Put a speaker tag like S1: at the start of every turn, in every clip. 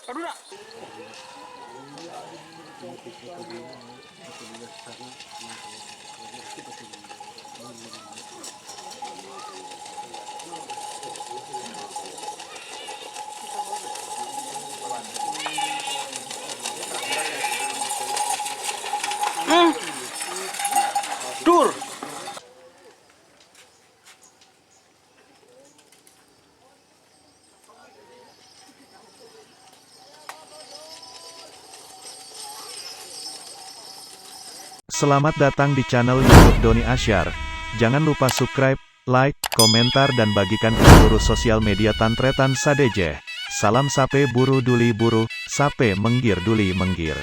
S1: Aduh nak. Dur.
S2: Selamat datang di channel YouTube Doni Asyar. Jangan lupa subscribe, like, komentar dan bagikan ke seluruh sosial media Tantretan Sadejeh. Salam sape buru duli buru, sape menggir duli menggir.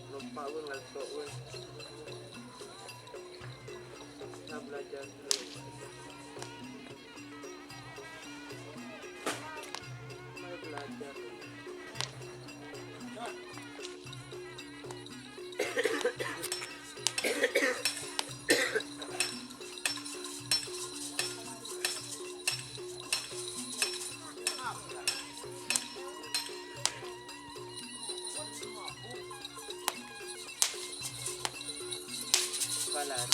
S3: Lupa gue ngelasok gue. Kita belajar dulu. Mari belajar. Lari.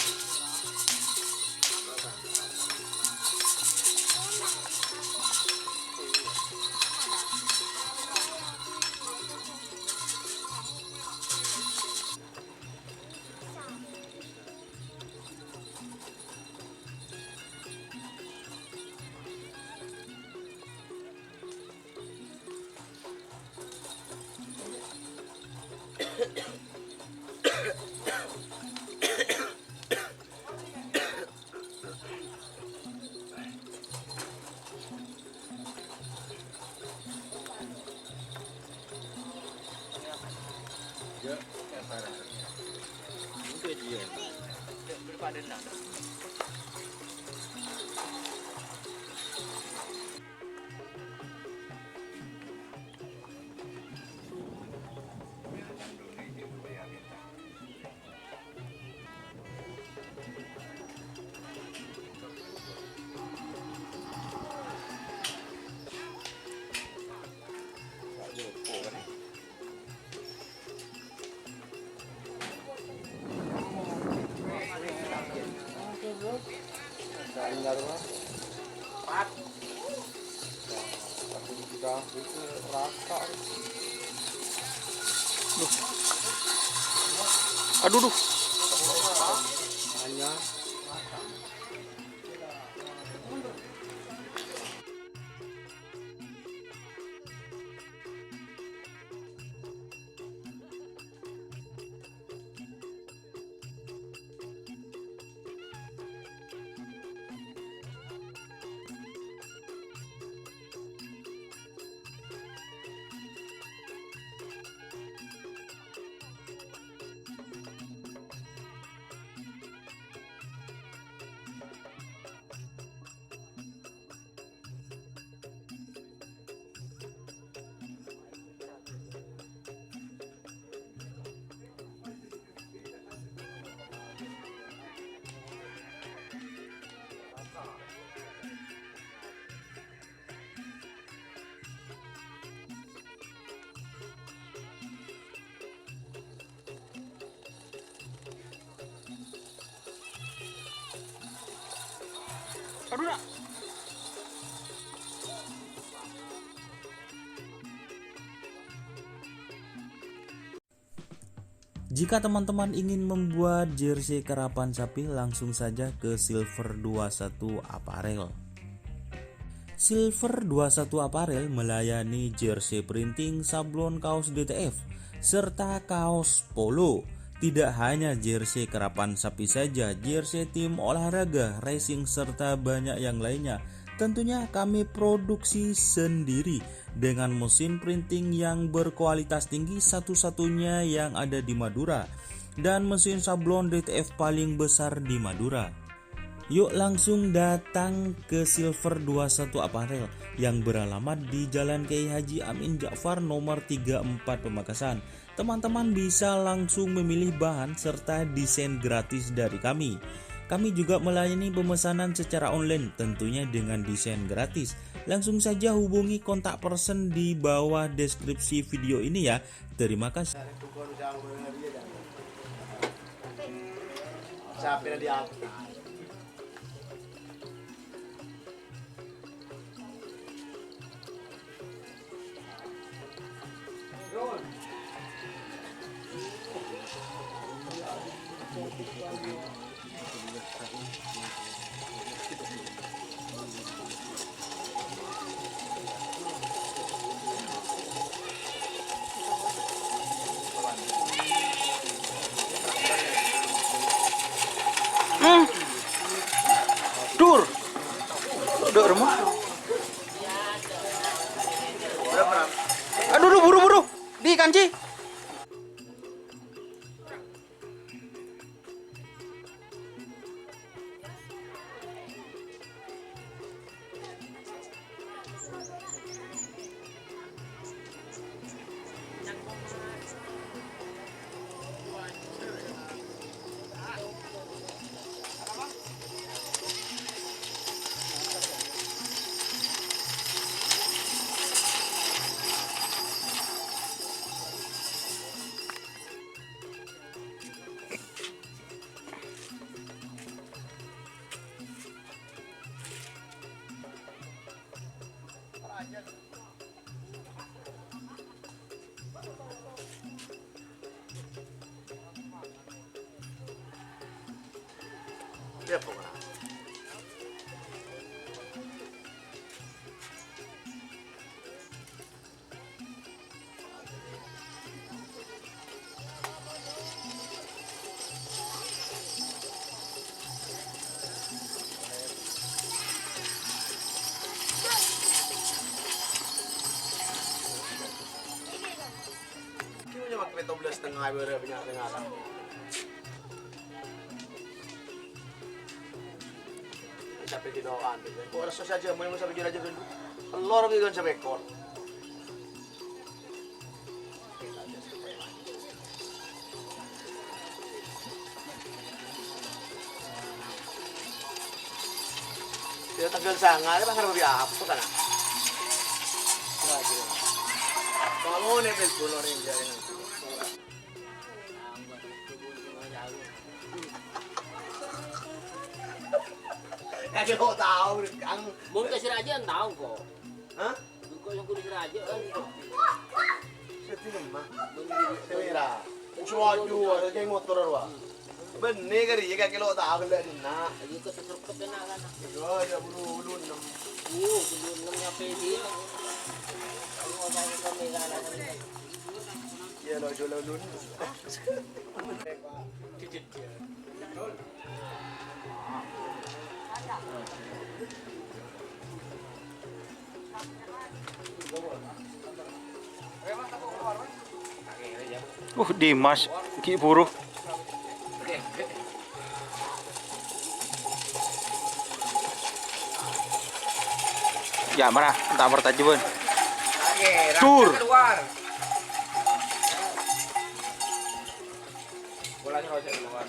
S1: Aduh duh. Aduh nak.
S4: Jika teman-teman ingin membuat jersey karapan sapi, langsung saja ke Silver 21 Apparel. Silver 21 Apparel melayani jersey printing, sablon kaos DTF, serta kaos polo. Tidak hanya jersey karapan sapi saja, jersey tim olahraga, racing, serta banyak yang lainnya. Tentunya kami produksi sendiri dengan mesin printing yang berkualitas tinggi, satu-satunya yang ada di Madura, dan mesin sablon DTF paling besar di Madura. Yuk langsung datang ke Silver 21 Apparel yang beralamat di Jalan Kiai Haji Amin Ja'far nomor 34 Pamekasan. Teman-teman bisa langsung memilih bahan serta desain gratis dari kami. Kami juga melayani pemesanan secara online, tentunya dengan desain gratis. Langsung saja hubungi kontak person di bawah deskripsi video ini ya. Terima kasih.
S1: Dur. Udah rumah. Aduh, buru-buru. Di kanci.
S5: Dia pokoknya. Cuma pakai 12,5 berapa tengah lah. Sampai di doan, kok rasa saja mau sampai jurah dulu. Telur gitu kan sampai ekor. Dia tanggal sangat, dia bakal lebih apa kan? Kamu nih pun orang jalan. Kaki kok tahu Kang.
S6: Mungkin si Raja tahu kok.
S5: Hah?
S6: Kok yang kudu si Raja kan.
S5: Seti mah. Selera. Cuaju ada kayak motor wa. Bener kali ya kaki lo tahu enggak dina.
S6: Lagi keserupet kena kan.
S5: Yo ada bulu-bulu 6.
S6: Belum nyampe dia. Kalau mau tahu kami kan.
S5: Ya lo jual lun.
S6: Cicit dia.
S1: Dimas, Ki Buruh. Ya mana? Tak bertajuan. Dur.
S5: Bolanya kalau saya keluar.